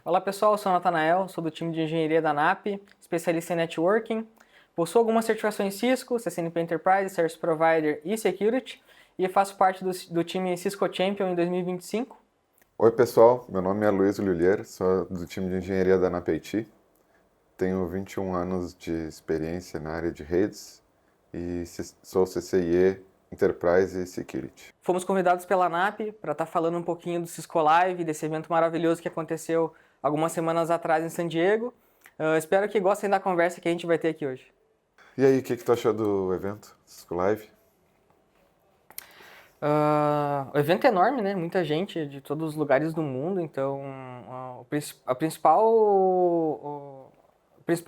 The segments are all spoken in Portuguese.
Olá pessoal, eu sou o Natanael, sou do time de engenharia da NAP, especialista em networking. Possuo algumas certificações Cisco, CCNP Enterprise, Service Provider e Security e faço parte do time Cisco Champion em 2025. Oi pessoal, meu nome é Luiz Lullier, sou do time de engenharia da NAP IT. Tenho 21 anos de experiência na área de redes e sou CCIE Enterprise e Security. Fomos convidados pela NAP para estar falando um pouquinho do Cisco Live, desse evento maravilhoso que aconteceu algumas semanas atrás em San Diego. Espero que gostem da conversa que a gente vai ter aqui hoje. E aí, o que tu achou do evento, Cisco Live? O evento é enorme, né? Muita gente de todos os lugares do mundo, então o principal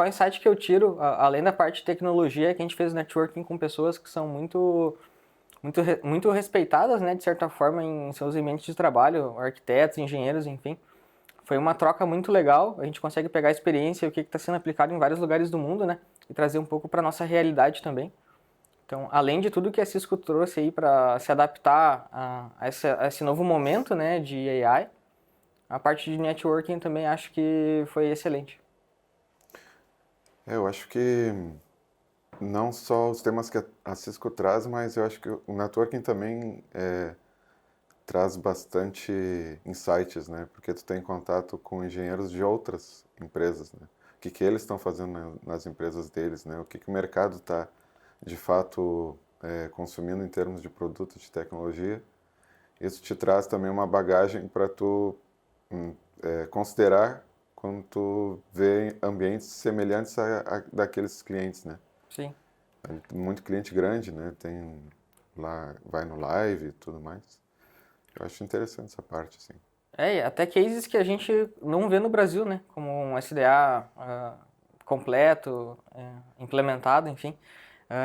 insight que eu tiro, além da parte de tecnologia, é que a gente fez networking com pessoas que são muito respeitadas, né, de certa forma, em seus ambientes de trabalho, arquitetos, engenheiros, enfim. Foi uma troca muito legal, a gente consegue pegar a experiência e o que está sendo aplicado em vários lugares do mundo, né, e trazer um pouco para nossa realidade também. Então, além de tudo que a Cisco trouxe aí para se adaptar a esse novo momento, né, de AI, a parte de networking também acho que foi excelente. Eu acho que não só os temas que a Cisco traz, mas eu acho que o networking também traz bastante insights, né? Porque tu tem contato com engenheiros de outras empresas, né? O que eles estão fazendo nas empresas deles, né? O que o mercado está, de fato, consumindo em termos de produto, de tecnologia. Isso te traz também uma bagagem para tu considerar quando tu vê ambientes semelhantes a daqueles clientes, né? Sim. Muito cliente grande, né? Tem lá, vai no live e tudo mais. Eu acho interessante essa parte, assim. E até cases que a gente não vê no Brasil, né? Como um SDA completo, implementado, enfim.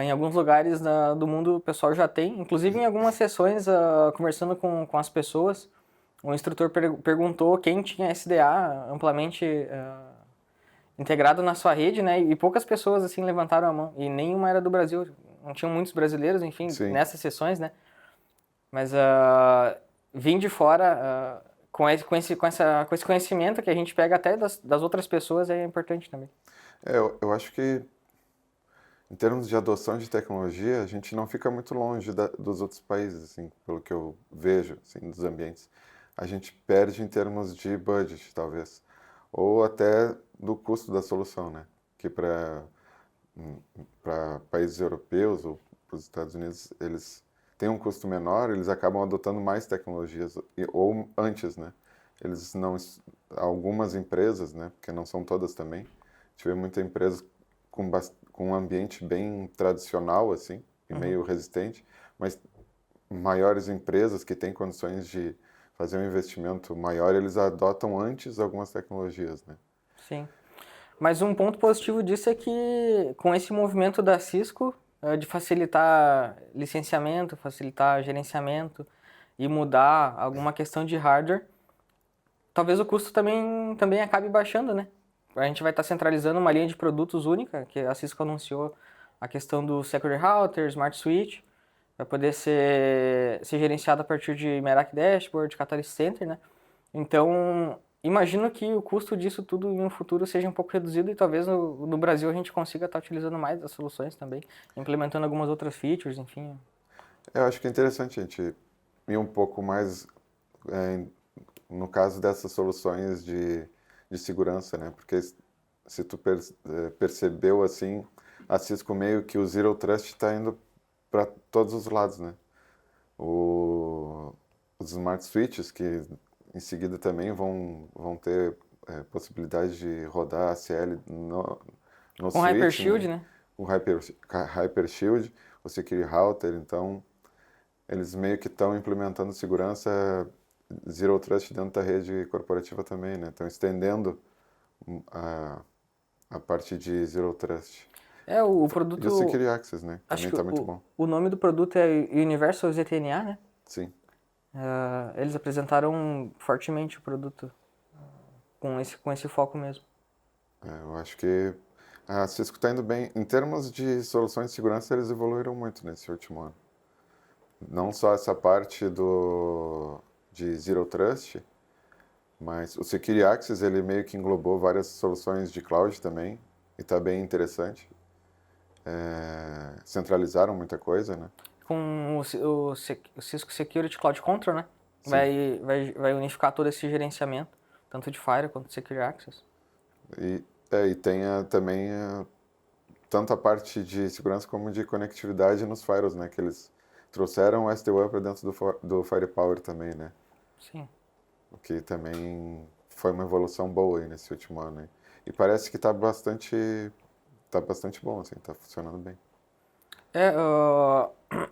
Em alguns lugares do mundo o pessoal já tem, inclusive em algumas sessões, conversando com as pessoas, o instrutor perguntou quem tinha SDA amplamente integrado na sua rede, né? E poucas pessoas assim levantaram a mão, e nenhuma era do Brasil. Não tinham muitos brasileiros, enfim, Sim. nessas sessões, né? Mas vim de fora com esse conhecimento que a gente pega até das outras pessoas é importante também. Eu acho que, em termos de adoção de tecnologia, a gente não fica muito longe dos outros países, assim, pelo que eu vejo, assim, dos ambientes. A gente perde em termos de budget, talvez, ou até do custo da solução, né? Que para países europeus ou para os Estados Unidos, eles têm um custo menor, eles acabam adotando mais tecnologias, ou antes, né? Eles não, algumas empresas, né? Porque não são todas também, tive muita empresa com um ambiente bem tradicional, assim, e meio resistente, mas maiores empresas que têm condições de fazer um investimento maior, eles adotam antes algumas tecnologias, né? Sim. Mas um ponto positivo disso é que com esse movimento da Cisco de facilitar licenciamento, facilitar gerenciamento e mudar alguma questão de hardware, talvez o custo também acabe baixando, né? A gente vai estar centralizando uma linha de produtos única, que a Cisco anunciou a questão do Security Router, Smart Switch, vai poder ser gerenciado a partir de Merak Dashboard, Catalyst Center, né? Então, imagino que o custo disso tudo em um futuro seja um pouco reduzido e talvez no Brasil a gente consiga estar utilizando mais as soluções também, implementando algumas outras features, enfim. Eu acho que é interessante a gente ir um pouco mais é, no caso dessas soluções de segurança, né? Porque se tu percebeu assim, a Cisco meio que o Zero Trust está indo para todos os lados, né? Os Smart Switches, que em seguida também vão ter possibilidade de rodar ACL no Com switch, Hypershield, né? né? O Hypershield, o Security Router, então eles meio que estão implementando segurança Zero Trust dentro da rede corporativa também, né? Estão estendendo a, a parte de Zero Trust. O E o produto, Security Access, né? acho Também que está muito bom. o nome do produto é Universal ZTNA, né? Sim. Eles apresentaram fortemente o produto com esse foco mesmo. Eu acho que a Cisco está indo bem. Em termos de soluções de segurança, eles evoluíram muito nesse último ano. Não só essa parte de Zero Trust, Mas o Security Access, ele meio que englobou várias soluções de cloud também, e está bem interessante. Centralizaram muita coisa, né? Com o Cisco Security Cloud Control, né? Sim. Vai unificar todo esse gerenciamento, tanto de Fire quanto de Security Access. E tem também tanto a parte de segurança como de conectividade nos firewalls, né? Que eles trouxeram o SD-WAN para dentro do Firepower também, né? Sim. O que também foi uma evolução boa aí nesse último ano. Aí. E parece que tá bastante bom, assim, tá funcionando bem.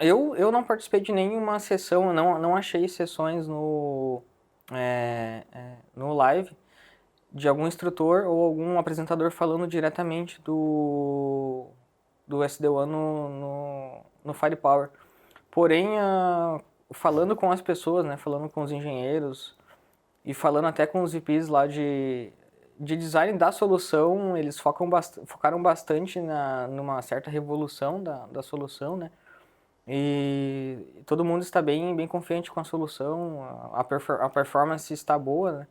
Eu não participei de nenhuma sessão, eu não achei sessões no live de algum instrutor ou algum apresentador falando diretamente do SD-WAN no Firepower. Porém, falando com as pessoas, né, falando com os engenheiros e falando até com os VPs lá de design da solução, eles focaram bastante numa certa revolução da solução, né? E todo mundo está bem confiante com a solução, a performance está boa, né?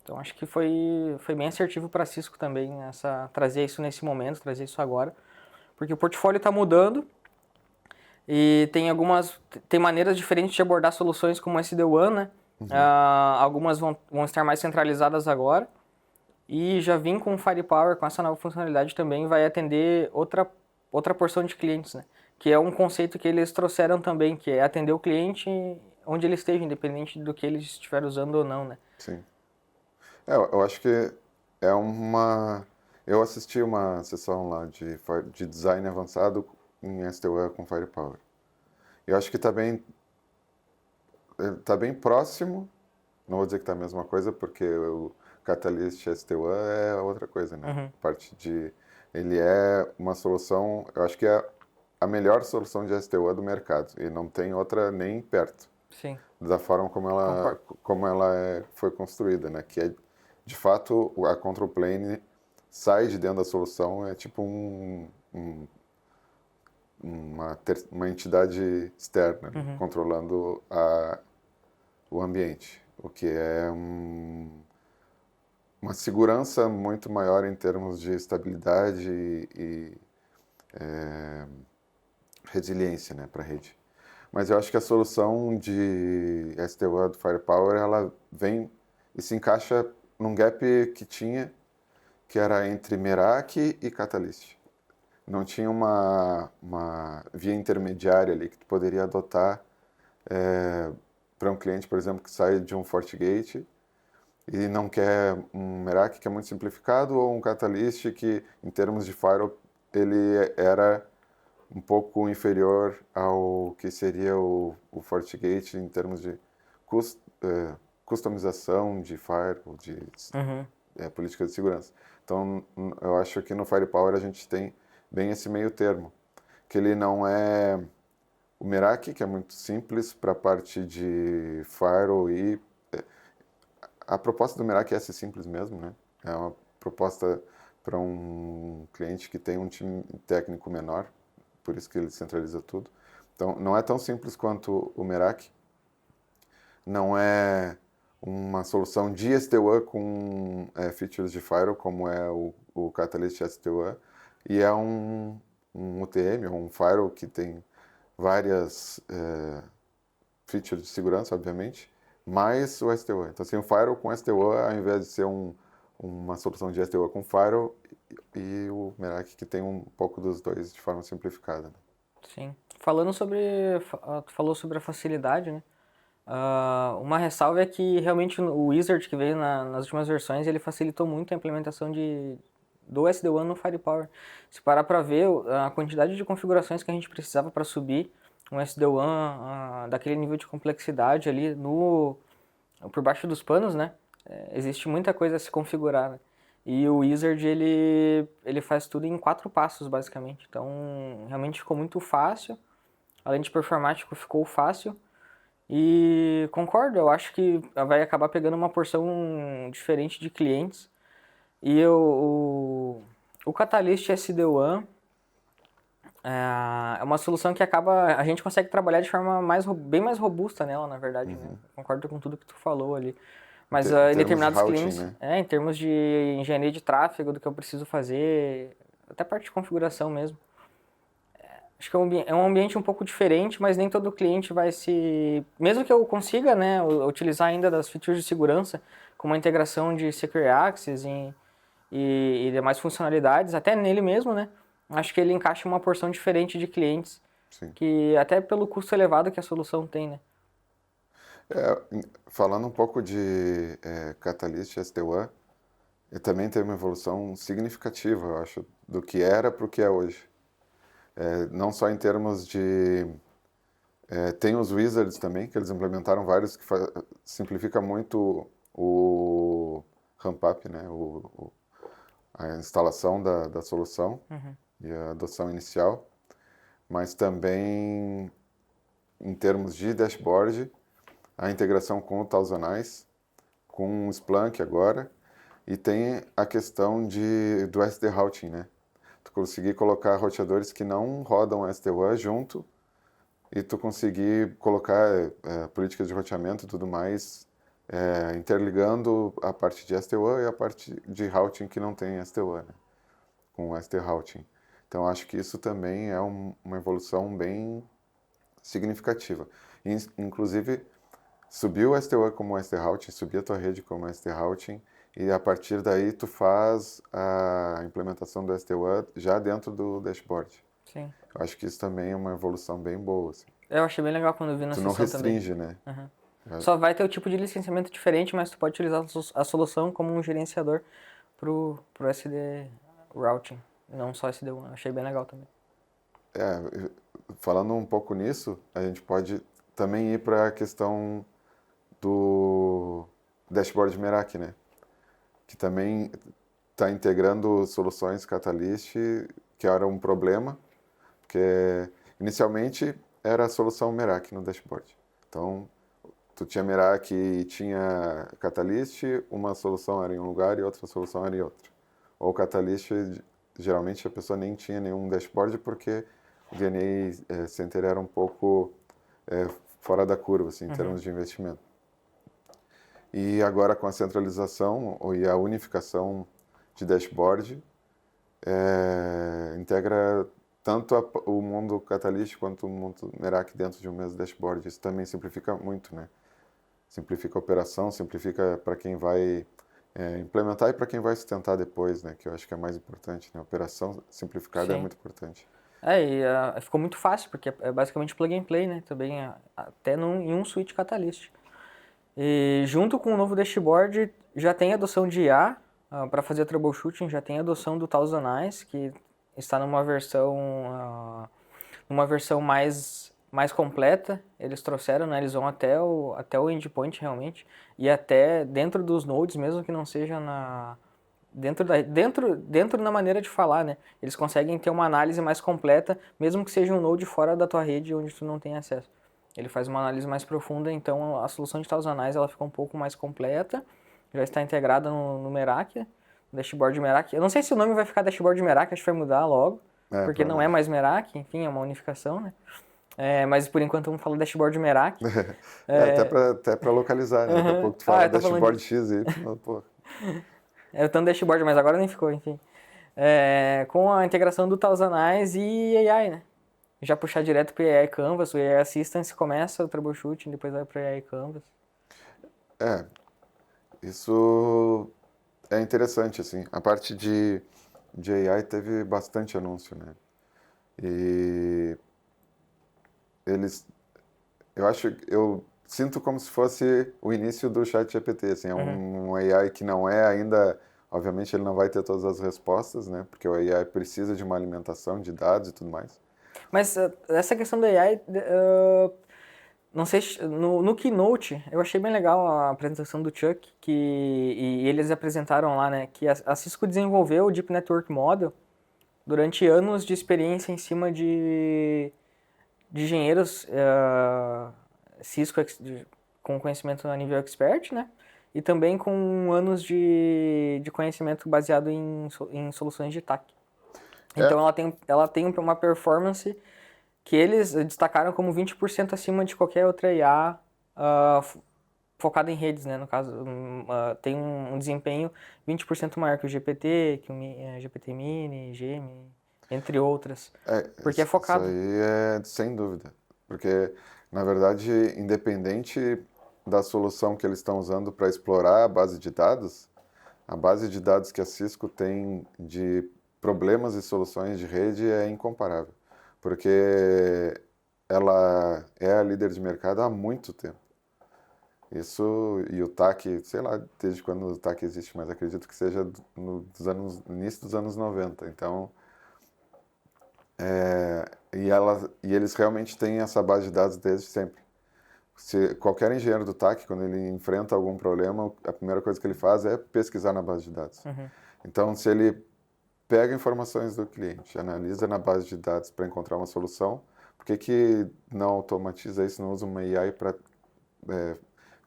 Então acho que foi bem assertivo para a Cisco também, trazer isso nesse momento, trazer isso agora, porque o portfólio está mudando e tem maneiras diferentes de abordar soluções como o SD-WAN, né? Algumas vão estar mais centralizadas agora e já vim com o Firepower, com essa nova funcionalidade também, vai atender outra porção de clientes, né? Que é um conceito que eles trouxeram também, que é atender o cliente onde ele esteja, independente do que ele estiver usando ou não, né? Sim. Eu acho que é uma... Eu assisti uma sessão lá de design avançado em SD-WAN com Firepower. Eu acho que tá bem próximo, não vou dizer que tá a mesma coisa, porque o Catalyst SD-WAN é outra coisa, né? Ele é uma solução, eu acho que é a melhor solução de SD-WAN do mercado, e não tem outra nem perto. Sim. Da forma como ela foi construída, né? Que é, de fato, a control plane sai de dentro da solução, é tipo uma entidade externa, né? Controlando o ambiente, o que é uma segurança muito maior em termos de estabilidade e resiliência, né, para a rede. Mas eu acho que a solução de SD-WAN do Firepower, ela vem e se encaixa num gap que tinha, que era entre Meraki e Catalyst. Não tinha uma via intermediária ali que tu poderia adotar para um cliente, por exemplo, que sai de um FortiGate e não quer um Meraki que é muito simplificado ou um Catalyst que, em termos de firewall, ele era um pouco inferior ao que seria o FortiGate em termos de customização de firewall, de política de segurança. Então, eu acho que no Firepower a gente tem bem esse meio termo, que ele não é o Meraki, que é muito simples para a parte de firewall e a proposta do Meraki é ser simples mesmo, né? É uma proposta para um cliente que tem um time técnico menor, por isso que ele centraliza tudo. Então, não é tão simples quanto o Meraki. Não é uma solução de SD-WAN com features de firewall, como é o Catalyst SD-WAN. E é um UTM, um firewall que tem várias features de segurança, obviamente, mais o SD-WAN. Então, assim, um firewall com SD-WAN, ao invés de ser uma solução de SD-WAN com firewall, e o Meraki que tem um pouco dos dois de forma simplificada. Né? Sim. Tu falou sobre a facilidade, né? Uma ressalva é que realmente o Wizard que veio nas últimas versões, ele facilitou muito a implementação do SD-WAN no Firepower. Se parar para ver a quantidade de configurações que a gente precisava para subir um SD-WAN daquele nível de complexidade ali por baixo dos panos, né? Existe muita coisa a se configurar, né? E o Wizard, ele faz tudo em 4 passos, basicamente. Então, realmente ficou muito fácil. Além de performático, ficou fácil. E concordo, eu acho que vai acabar pegando uma porção diferente de clientes. E o Catalyst SD-WAN é uma solução que a gente consegue trabalhar de forma bem mais robusta nela, na verdade, né? Concordo com tudo que tu falou ali. Mas Em em termos de determinados routing, clientes, né? em termos de engenharia de tráfego, do que eu preciso fazer, até parte de configuração mesmo. Acho que é um ambiente um pouco diferente, mas nem todo cliente vai se... Mesmo que eu consiga, né, utilizar ainda das features de segurança, com uma integração de Secure Access e demais funcionalidades, até nele mesmo, né, acho que ele encaixa uma porção diferente de clientes, Sim. que até pelo custo elevado que a solução tem, né. Falando um pouco de Catalyst SD-WAN, ele também teve uma evolução significativa, eu acho, do que era para o que é hoje. Não só em termos de... tem os wizards também, que eles implementaram vários que simplifica muito o ramp-up, né? A instalação da solução e a adoção inicial, mas também em termos de dashboard, a integração com o ThousandEyes, com o Splunk agora, e tem a questão do SD Routing, né? Tu conseguir colocar roteadores que não rodam SD-WAN junto e tu conseguir colocar políticas de roteamento e tudo mais, interligando a parte de SD-WAN e a parte de routing que não tem SD-WAN, né? Com o SD Routing. Então acho que isso também é uma evolução bem significativa. Inclusive, subir o SD-WAN como SD Routing, subir a tua rede como SD Routing, e a partir daí tu faz a implementação do SD-WAN já dentro do dashboard. Sim. Eu acho que isso também é uma evolução bem boa, assim. Eu achei bem legal quando eu vi na Tu não sessão também. restringe, né? Só vai ter o tipo de licenciamento diferente, mas tu pode utilizar a solução como um gerenciador pro SD Routing, não só SD-WAN. Achei bem legal também. Falando um pouco nisso, a gente pode também ir para a questão do dashboard Meraki, né? Que também está integrando soluções Catalyst, que era um problema, porque inicialmente era a solução Meraki no dashboard. Então, tu tinha Meraki e tinha Catalyst, uma solução era em um lugar e outra solução era em outro. Ou Catalyst, geralmente a pessoa nem tinha nenhum dashboard porque o DNA Center era um pouco fora da curva, assim, em termos de investimento. E agora com a centralização e a unificação de dashboard, integra tanto o mundo Catalyst quanto o mundo Meraki dentro de um mesmo dashboard. Isso também simplifica muito, né? Simplifica a operação, simplifica para quem vai implementar e para quem vai sustentar depois, né? Que eu acho que é mais importante, né? A operação simplificada é Sim. muito importante. E ficou muito fácil, porque é basicamente plug and play, né? Também até em um switch Catalyst. E junto com o novo dashboard, já tem adoção de IA para fazer troubleshooting, já tem adoção do ThousandEyes, que está numa versão mais completa. Eles trouxeram, né? Eles vão até o endpoint realmente, e até dentro dos nodes, mesmo que não seja dentro na maneira de falar, né? Eles conseguem ter uma análise mais completa, mesmo que seja um node fora da tua rede onde tu não tem acesso. Ele faz uma análise mais profunda, então a solução de ThousandEyes ela fica um pouco mais completa, já está integrada no Meraki, no dashboard Meraki. Eu não sei se o nome vai ficar dashboard Meraki, acho que vai mudar logo, porque não é mais Meraki, enfim, é uma unificação, né? Mas por enquanto vamos falar dashboard Meraki. Até para localizar, né? Daqui a pouco tu fala dashboard X e Y, pô. Eu tô no dashboard, mas agora nem ficou, enfim. Com a integração do ThousandEyes e AI, né? Já puxar direto para o AI Canvas, o AI Assistance começa o troubleshooting, depois vai para o AI Canvas. Isso é interessante, assim. A parte de AI teve bastante anúncio, né? E eu sinto como se fosse o início do ChatGPT, assim, é um AI que não é ainda, obviamente ele não vai ter todas as respostas, né? Porque o AI precisa de uma alimentação de dados e tudo mais. Mas essa questão do AI, não sei, no Keynote, eu achei bem legal a apresentação do Chuck, e eles apresentaram lá, né, que a Cisco desenvolveu o Deep Network Model durante anos de experiência em cima de engenheiros Cisco com conhecimento a nível expert, né, e também com anos de conhecimento baseado em soluções de TAC. Então ela tem uma performance que eles destacaram como 20% acima de qualquer outra IA focado em redes, né? No caso, tem um desempenho 20% maior que o GPT, que o GPT Mini, Gemini, entre outras. Porque é Isso focado. aí é sem dúvida. Porque, na verdade, independente da solução que eles estão usando para explorar a base de dados que a Cisco tem de problemas e soluções de rede é incomparável. Porque ela é a líder de mercado há muito tempo. Isso e o TAC, sei lá desde quando o TAC existe, mas acredito que seja no início dos anos 90. Então, e eles realmente têm essa base de dados desde sempre. Se qualquer engenheiro do TAC, quando ele enfrenta algum problema, a primeira coisa que ele faz é pesquisar na base de dados. Então, se ele pega informações do cliente, analisa na base de dados para encontrar uma solução, por que não automatiza isso, não usa uma AI para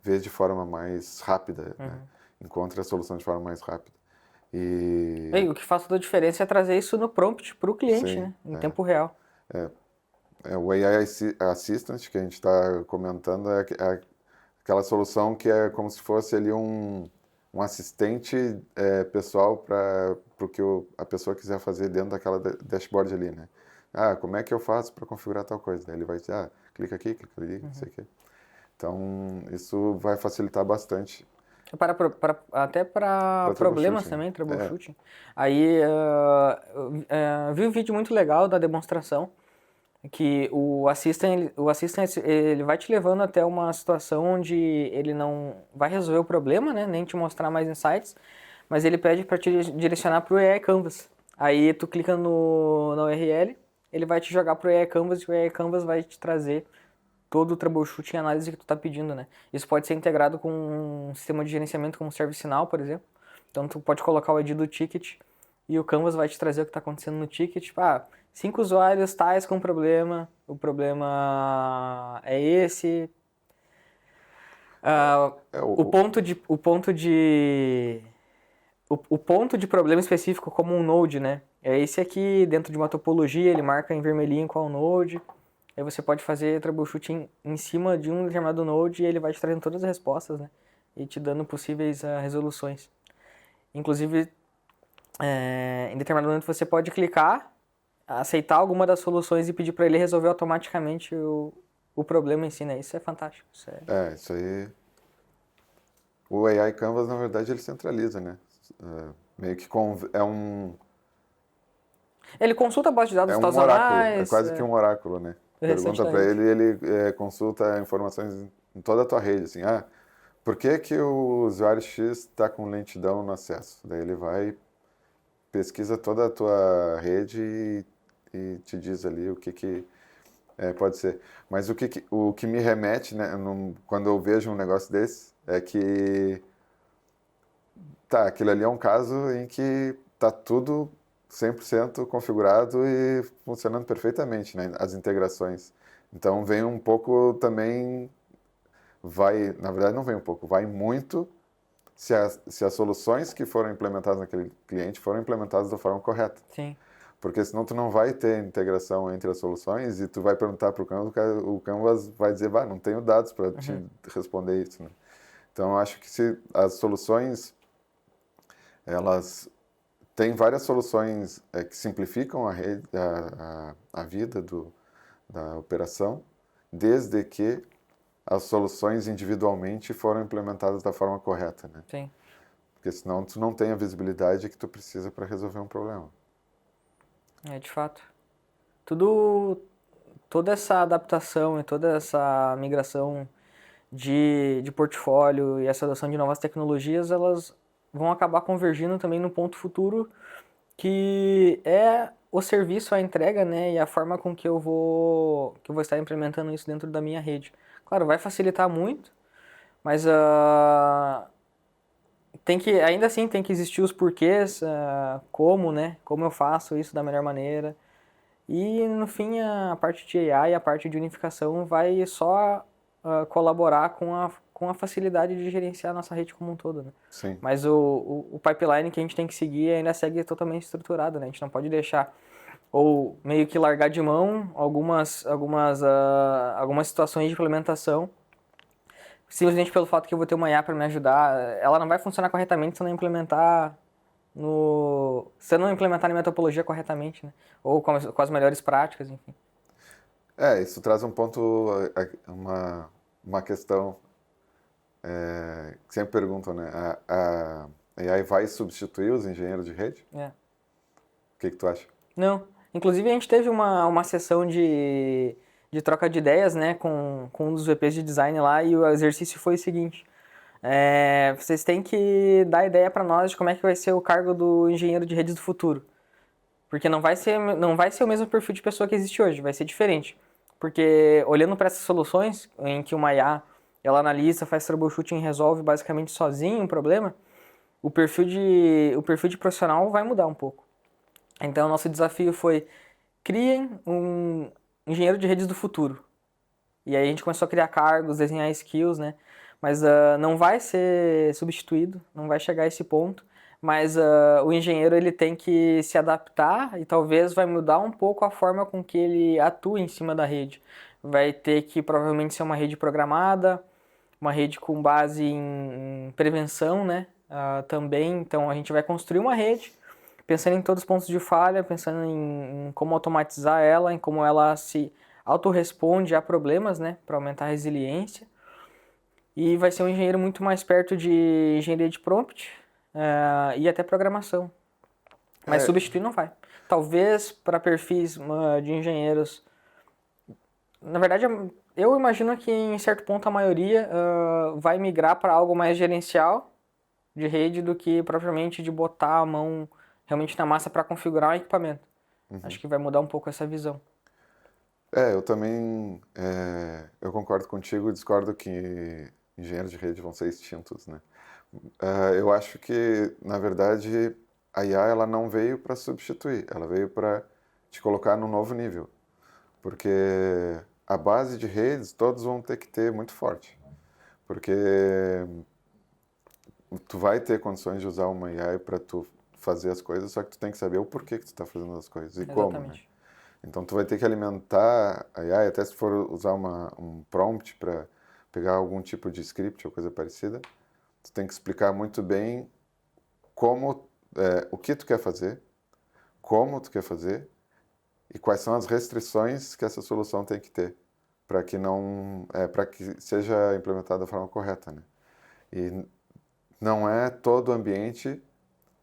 ver de forma mais rápida, né? Encontra a solução de forma mais rápida. O que faz toda a diferença é trazer isso no prompt para o cliente, Sim, né? Em tempo real. O AI Assistant que a gente está comentando é aquela solução que é como se fosse ali um assistente pessoal para o que a pessoa quiser fazer dentro daquela dashboard ali, né? Como é que eu faço para configurar tal coisa? Daí ele vai dizer, clica aqui, clica ali, não sei o quê. Então, isso vai facilitar bastante. Até para problemas troubleshooting. também, troubleshooting. Aí, eu vi um vídeo muito legal da demonstração, que o Assistant ele vai te levando até uma situação onde ele não vai resolver o problema, né, nem te mostrar mais insights, mas ele pede para te direcionar para o AI Canvas. Aí tu clica na URL, ele vai te jogar para o AI Canvas e o AI Canvas vai te trazer todo o troubleshooting e análise que tu está pedindo, né? Isso pode ser integrado com um sistema de gerenciamento como ServiceNow, por exemplo. Então tu pode colocar o ID do ticket e o Canvas vai te trazer o que está acontecendo no ticket. Tipo, 5 usuários tais com problema, o problema é esse. O ponto de problema específico como um node, né? É esse aqui, dentro de uma topologia, ele marca em vermelhinho qual node. Aí você pode fazer troubleshooting em cima de um determinado node e ele vai te trazendo todas as respostas, né? E te dando possíveis resoluções. Inclusive, em determinado momento você pode clicar, aceitar alguma das soluções e pedir para ele resolver automaticamente o problema em si, né? Isso é fantástico. Isso aí. O AI Canvas, na verdade, ele centraliza, né? Meio que Ele consulta a base de dados um oráculo, é estacionais. quase que um oráculo, né? Pergunta para ele e ele consulta informações em toda a tua rede, assim, por que o usuário X está com lentidão no acesso? Daí ele vai, pesquisa toda a tua rede e te diz ali o que pode ser. Mas o que me remete, né, quando eu vejo um negócio desse, é que aquilo ali é um caso em que tá tudo 100% configurado e funcionando perfeitamente, né, as integrações. Então vem um pouco também, na verdade não vem um pouco, vai muito se as soluções que foram implementadas naquele cliente foram implementadas da forma correta. Sim. Porque senão tu não vai ter integração entre as soluções e tu vai perguntar para o Canvas vai dizer, não tenho dados para te responder isso, né? Então, eu acho que se as soluções, elas têm várias soluções que simplificam a vida da operação, desde que as soluções individualmente foram implementadas da forma correta, né? Sim. Porque senão tu não tem a visibilidade que tu precisa para resolver um problema. De fato. Toda essa adaptação e toda essa migração de portfólio e essa adoção de novas tecnologias, elas vão acabar convergindo também no ponto futuro, que é o serviço, a entrega, né, e a forma com que eu vou estar implementando isso dentro da minha rede. Claro, vai facilitar muito, mas ainda assim tem que existir os porquês, como eu faço isso da melhor maneira. E no fim a parte de AI e a parte de unificação vai só colaborar com a facilidade de gerenciar a nossa rede como um todo, né? Sim. Mas o pipeline que a gente tem que seguir ainda segue totalmente estruturado, né? A gente não pode deixar ou meio que largar de mão algumas situações de implementação simplesmente pelo fato que eu vou ter uma IA para me ajudar, ela não vai funcionar corretamente se eu não implementar se eu não implementar na minha topologia corretamente, né? Ou com as melhores práticas, enfim. Isso traz um ponto, uma questão que sempre perguntam, né? A AI vai substituir os engenheiros de rede? É. O que tu acha? Não. Inclusive, a gente teve uma sessão de troca de ideias, né, com um dos VPs de design lá, e o exercício foi o seguinte. Vocês têm que dar ideia para nós de como é que vai ser o cargo do engenheiro de redes do futuro. Porque não vai ser o mesmo perfil de pessoa que existe hoje, vai ser diferente. Porque olhando para essas soluções, em que uma IA, ela analisa, faz troubleshooting e resolve basicamente sozinho um problema, o perfil de profissional vai mudar um pouco. Então, nosso desafio foi: criem um engenheiro de redes do futuro. E aí a gente começou a criar cargos, desenhar skills, né? Mas não vai ser substituído, não vai chegar a esse ponto. Mas o engenheiro ele tem que se adaptar e talvez vai mudar um pouco a forma com que ele atua em cima da rede. Vai ter que provavelmente ser uma rede programada, uma rede com base em prevenção, né? Também, então a gente vai construir uma rede pensando em todos os pontos de falha, pensando em como automatizar ela, em como ela se autorresponde a problemas, né, para aumentar a resiliência. E vai ser um engenheiro muito mais perto de engenharia de prompt e até programação. Mas É, substituir não vai. Talvez para perfis de engenheiros. Na verdade, eu imagino que em certo ponto a maioria vai migrar para algo mais gerencial de rede do que propriamente de botar a mão realmente na massa para configurar o equipamento. Acho que vai mudar um pouco essa visão. eu também eu concordo contigo e discordo que engenheiros de rede vão ser extintos, né? Eu acho que, na verdade, a IA ela não veio para substituir, ela veio para te colocar num novo nível, porque a base de redes todos vão ter que ter muito forte, porque tu vai ter condições de usar uma AI para tu fazer as coisas, só que tu tem que saber o porquê que tu está fazendo as coisas e como, né? Exatamente. Então tu vai ter que alimentar a AI, até se for usar um prompt para pegar algum tipo de script ou coisa parecida, tu tem que explicar muito bem o que tu quer fazer, como tu quer fazer e quais são as restrições que essa solução tem que ter para que para que seja implementada da forma correta, né? E não é todo ambiente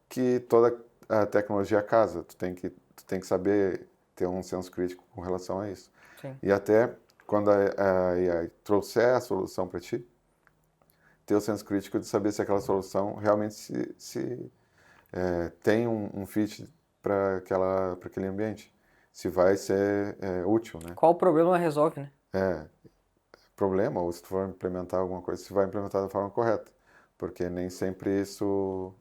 que toda a tecnologia casa. Tu tem que saber ter um senso crítico com relação a isso. Sim. E até quando a AI trouxer a solução para ti, ter o senso crítico de saber se aquela solução realmente se tem um fit para aquele ambiente. Se vai ser útil, né? Qual o problema ela resolve, né? Problema, ou se tu for implementar alguma coisa, se vai implementar da forma correta. Porque nem sempre isso...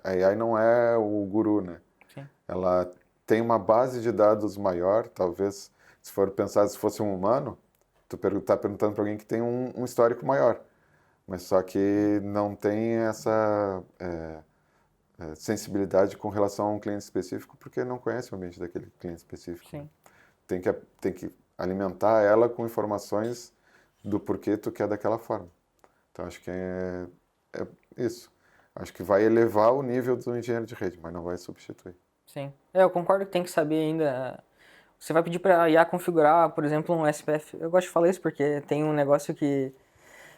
a AI não é o guru, né? Sim. Ela tem uma base de dados maior, talvez, se for pensar, se fosse um humano, tu tá perguntando para alguém que tem um histórico maior, mas só que não tem essa sensibilidade com relação a um cliente específico, porque não conhece o ambiente daquele cliente específico. Sim. Tem que alimentar ela com informações do porquê tu quer daquela forma. Então, acho que é isso. Acho que vai elevar o nível do engenheiro de rede, mas não vai substituir. Sim. Eu concordo que tem que saber ainda. Você vai pedir para a IA configurar, por exemplo, um SPF. Eu gosto de falar isso porque tem um negócio que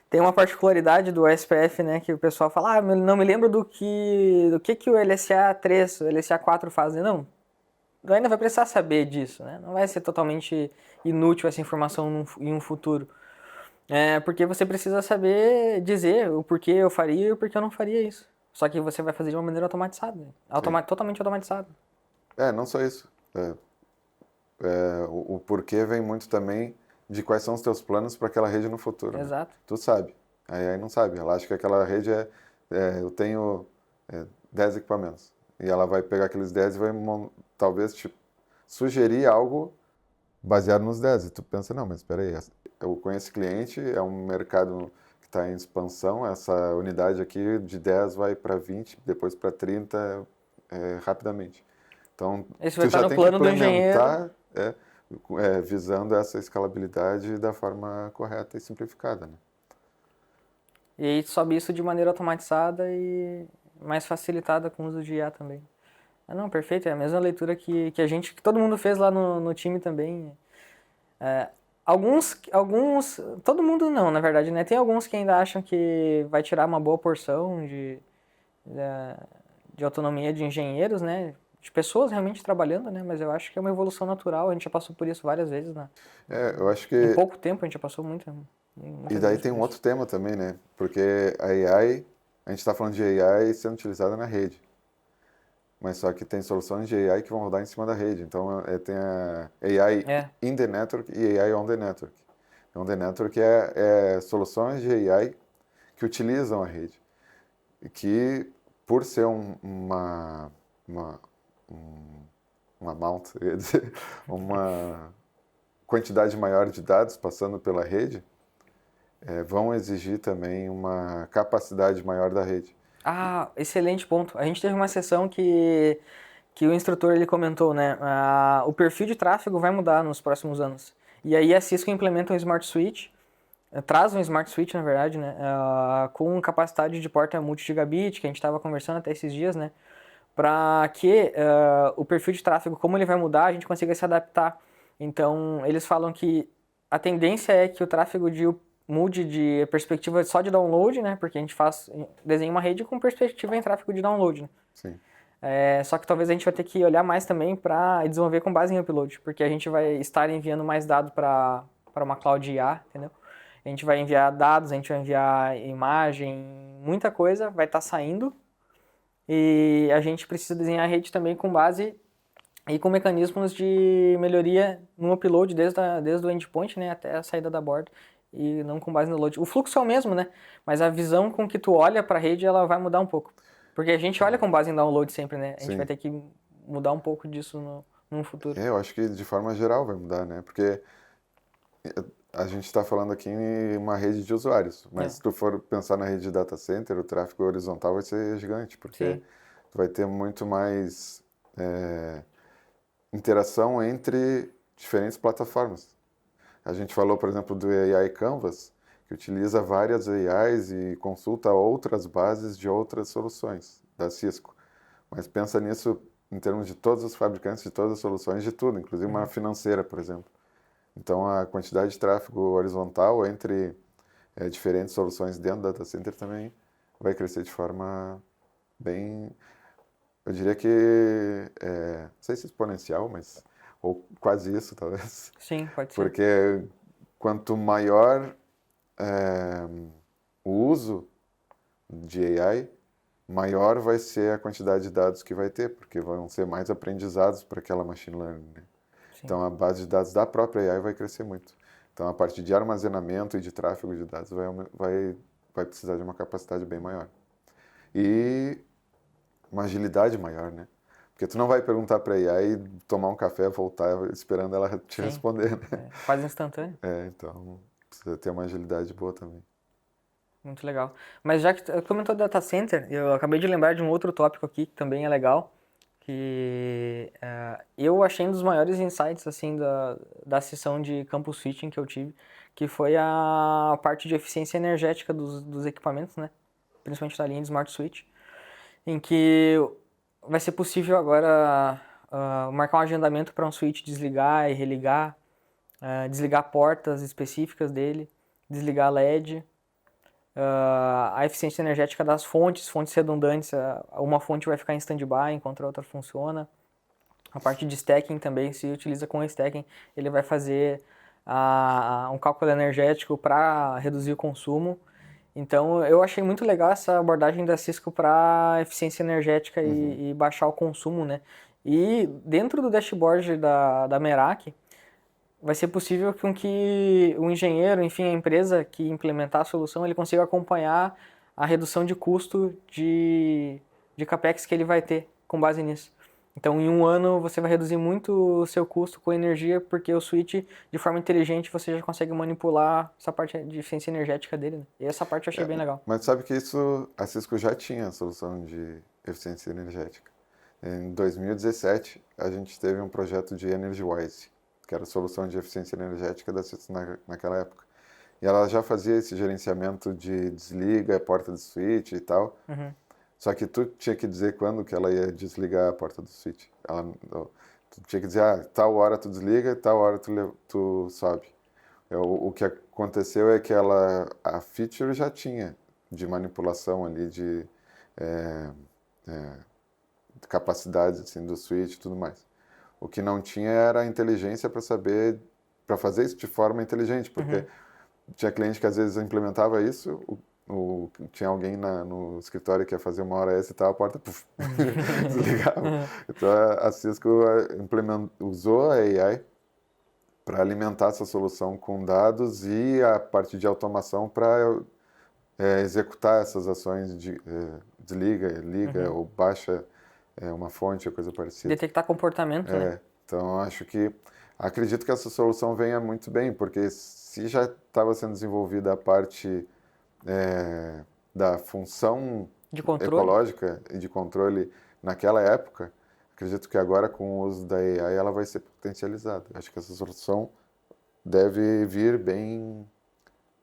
tem uma particularidade do SPF, né, que o pessoal fala: não me lembro do que o LSA 3, o LSA 4 fazem. Não, tu ainda vai precisar saber disso, né? Não vai ser totalmente inútil essa informação em um futuro. Porque você precisa saber dizer o porquê eu faria e o porquê eu não faria isso. Só que você vai fazer de uma maneira automatizada, né? Totalmente automatizada. Não só isso. O porquê vem muito também de quais são os teus planos para aquela rede no futuro. Né? Exato. Tu sabe. Aí não sabe. Ela acha que aquela rede eu tenho 10 equipamentos. E ela vai pegar aqueles 10 e vai talvez te sugerir algo baseado nos 10. E tu pensa, não, mas espera aí, eu conheço esse cliente, é um mercado que está em expansão, essa unidade aqui de 10 vai para 20, depois para 30 rapidamente. Então, Esse vai tu estar já no tem que plano do engenheiro. implementar visando essa escalabilidade da forma correta e simplificada, né? E aí sobe isso de maneira automatizada e mais facilitada com o uso de IA também. Ah, não, perfeito, é a mesma leitura que todo mundo fez lá no time também. Todo mundo não, na verdade, né? Tem alguns que ainda acham que vai tirar uma boa porção de autonomia de engenheiros, né? De pessoas realmente trabalhando, né? Mas eu acho que é uma evolução natural, a gente já passou por isso várias vezes, né? Eu acho Em que. pouco tempo a gente já passou E muitas daí vezes tem por um isso. outro tema também, né? Porque a gente está falando de AI sendo utilizada na rede. Mas só que tem soluções de AI que vão rodar em cima da rede. Então, tem a AI É, in the network e AI on the network. On the network é soluções de AI que utilizam a rede. E que, por ser uma, um, uma amount, eu ia dizer, uma quantidade maior de dados passando pela rede, vão exigir também uma capacidade maior da rede. ah, excelente ponto. A gente teve uma sessão que o instrutor ele comentou, né? O perfil de tráfego vai mudar nos próximos anos. E aí a Cisco implementa um Smart Switch, traz um Smart Switch, na verdade, né? Com capacidade de porta multi-gigabit, que a gente estava conversando até esses dias, né? Para que o perfil de tráfego, como ele vai mudar, a gente consiga se adaptar. Então, eles falam que a tendência é que o tráfego mude de perspectiva só de download, né? Porque a gente desenha uma rede com perspectiva em tráfego de download, né? Sim, Só que talvez a gente vai ter que olhar mais também para desenvolver com base em upload, porque a gente vai estar enviando mais dados para uma cloud IA, entendeu? A gente vai enviar dados, a gente vai enviar imagem, muita coisa vai estar saindo e a gente precisa desenhar a rede também com base e com mecanismos de melhoria no upload desde o endpoint, né, até a saída da borda e não com base no load. O fluxo é o mesmo, né? Mas a visão com que tu olha para a rede ela vai mudar um pouco. Porque a gente olha com base em download sempre, né? A gente vai sim. ter que mudar um pouco disso no futuro. Eu acho que de forma geral vai mudar, né? Porque a gente está falando aqui em uma rede de usuários, mas É, se tu for pensar na rede de data center, o tráfego horizontal vai ser gigante, porque sim. tu vai ter muito mais interação entre diferentes plataformas. A gente falou, por exemplo, do AI Canvas, que utiliza várias AIs e consulta outras bases de outras soluções da Cisco. Mas pensa nisso em termos de todos os fabricantes de todas as soluções, de tudo, inclusive uma Uhum. financeira, por exemplo. Então, a quantidade de tráfego horizontal entre diferentes soluções dentro do data center também vai crescer de forma bem, eu diria que, não sei se exponencial, mas, ou quase isso, talvez. Sim, pode ser. Porque quanto maior o uso de AI, maior vai ser a quantidade de dados que vai ter, porque vão ser mais aprendizados para aquela machine learning, né? Sim. Então, a base de dados da própria AI vai crescer muito. Então, a parte de armazenamento e de tráfego de dados vai precisar de uma capacidade bem maior. E uma agilidade maior, né? Porque tu não vai perguntar para a AI tomar um café, voltar esperando ela te Sim. responder, né? Quase instantâneo. Então precisa ter uma agilidade boa também. Muito legal. Mas já que tu comentou data center, eu acabei de lembrar de um outro tópico aqui que também é legal, que eu achei um dos maiores insights assim da sessão de campus switching que eu tive, que foi a parte de eficiência energética dos equipamentos, né? Principalmente da linha de Smart Switch, em que vai ser possível agora marcar um agendamento para um switch desligar e religar, desligar portas específicas dele, desligar LED, a eficiência energética das fontes fontes redundantes, uma fonte vai ficar em stand-by enquanto a outra funciona. A parte de stacking também se utiliza com o stacking, ele vai fazer um cálculo energético para reduzir o consumo. Então eu achei muito legal essa abordagem da Cisco para eficiência energética Uhum. e baixar o consumo, né? E dentro do dashboard da Merak, vai ser possível com que o engenheiro, enfim, a empresa que implementar a solução, ele consiga acompanhar a redução de custo de capex que ele vai ter com base nisso. Então, em um ano, você vai reduzir muito o seu custo com energia, porque o switch, de forma inteligente, você já consegue manipular essa parte de eficiência energética dele, né? E essa parte eu achei bem legal. Mas sabe que isso a Cisco já tinha a solução de eficiência energética. Em 2017, a gente teve um projeto de EnergyWise, que era a solução de eficiência energética da Cisco naquela época. E ela já fazia esse gerenciamento de desliga a porta do switch e tal. Uhum. Só que tu tinha que dizer quando que ela ia desligar a porta do switch. Tu tinha que dizer, ah, tal hora tu desliga, tal hora tu sobe. O que aconteceu é que a feature já tinha de manipulação ali, de capacidade assim, do switch e tudo mais. O que não tinha era a inteligência para saber, para fazer isso de forma inteligente, porque tinha cliente que às vezes implementava isso, tinha alguém no escritório que ia fazer uma hora essa e tal, a porta desligava. Então a Cisco usou a AI para alimentar essa solução com dados e a parte de automação para executar essas ações de desliga, liga ou baixa uma fonte ou coisa parecida. Detectar comportamento, né? Então acredito que essa solução venha muito bem, porque se já estava sendo desenvolvida a parte da função De controle. ecológica e de controle naquela época, acredito que agora com o uso da AI ela vai ser potencializada. Acho que essa solução deve vir bem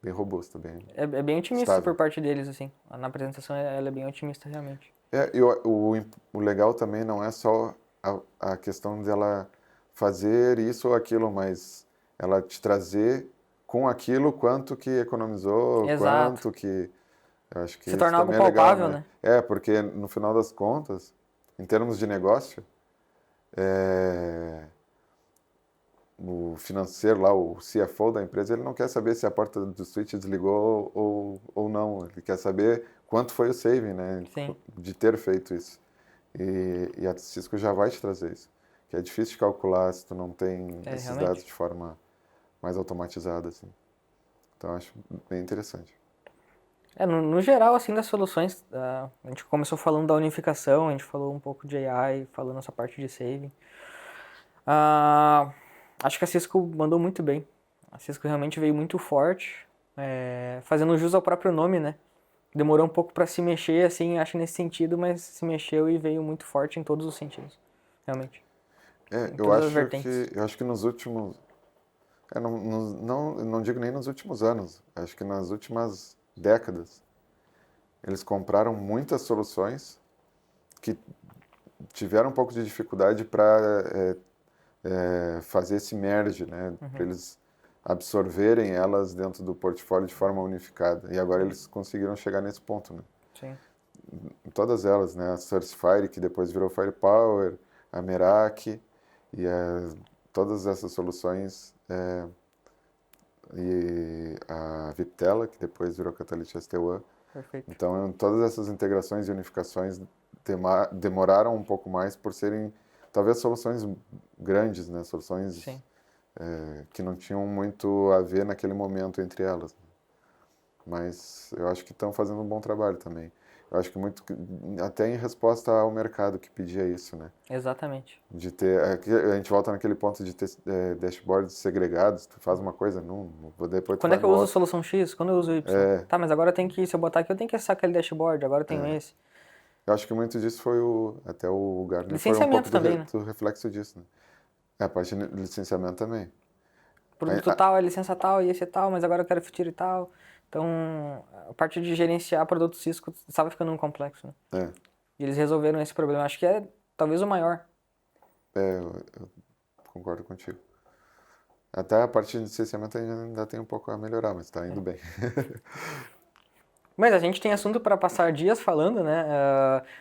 robusta, bem É bem otimista estável. por parte deles, assim. Na apresentação ela é bem otimista, realmente. E o legal também não é só a questão dela fazer isso ou aquilo, mas ela te trazer com aquilo quanto que economizou, Exato. quanto que... Eu acho que Se isso tornar algo também é legal, palpável, né? né? Porque no final das contas, em termos de negócio, o financeiro lá, o CFO da empresa, ele não quer saber se a porta do switch desligou ou não. Ele quer saber quanto foi o saving, né? Sim. De ter feito isso. E a Cisco já vai te trazer isso. Que é difícil de calcular se tu não tem esses realmente. dados de forma mais automatizada, assim. Então, acho bem interessante. No geral, assim, das soluções, a gente começou falando da unificação, a gente falou um pouco de AI, falando essa parte de saving. Acho que a Cisco mandou muito bem. A Cisco realmente veio muito forte, fazendo jus ao próprio nome, né? Demorou um pouco para se mexer, assim, acho nesse sentido, mas se mexeu e veio muito forte em todos os sentidos, realmente. Em todas as vertentes. Eu acho que nos últimos... não digo nem nos últimos anos, acho que nas últimas décadas, eles compraram muitas soluções que tiveram um pouco de dificuldade para fazer esse merge, né? Para eles absorverem elas dentro do portfólio de forma unificada. E agora eles conseguiram chegar nesse ponto, né? Sim. Todas elas, né? A Sourcefire, que depois virou Firepower, a Meraki e todas essas soluções e a Viptela, que depois virou Catalyst ST1. Perfeito. Então, todas essas integrações e unificações demoraram um pouco mais por serem, talvez, soluções grandes, né? Soluções que não tinham muito a ver naquele momento entre elas. Mas eu acho que estão fazendo um bom trabalho também. Eu acho que até em resposta ao mercado que pedia isso, né? Exatamente. De ter, a gente volta naquele ponto de ter dashboards segregados, tu faz uma coisa, depois Quando é que eu uso a solução X? Quando eu uso Y? Tá, mas agora se eu botar aqui, eu tenho que acessar aquele dashboard, agora eu tenho esse. Eu acho que muito disso foi até o Gartner foi um Licenciamento pouco também, né? do reflexo disso, né? A parte de licenciamento também. Produto tal é licença tal e esse é tal, mas agora eu quero feature tal. Então, a parte de gerenciar produto Cisco estava ficando um complexo, né? E eles resolveram esse problema. Acho que é talvez o maior. Eu concordo contigo. Até a parte de licenciamento ainda tem um pouco a melhorar, mas está indo bem. Mas a gente tem assunto para passar dias falando, né?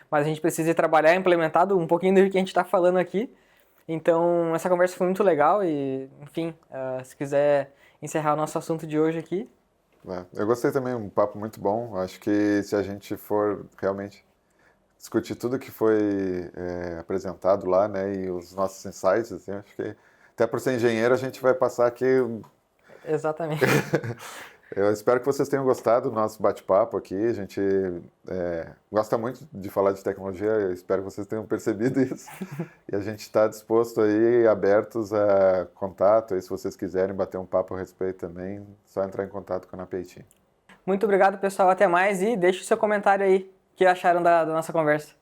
Mas a gente precisa trabalhar implementado um pouquinho do que a gente está falando aqui. Então, essa conversa foi muito legal e, enfim, se quiser encerrar o nosso assunto de hoje aqui. Eu gostei também, um papo muito bom. Acho que se a gente for realmente discutir tudo que foi apresentado lá, né, e os nossos insights, assim, acho que até por ser engenheiro a gente vai passar aqui. Exatamente. Eu espero que vocês tenham gostado do nosso bate-papo aqui. A gente gosta muito de falar de tecnologia, eu espero que vocês tenham percebido isso. E a gente está disposto aí, abertos a contato, aí se vocês quiserem bater um papo a respeito também, só entrar em contato com a Napeitinho. Muito obrigado, pessoal. Até mais e deixe o seu comentário aí. O que acharam da nossa conversa?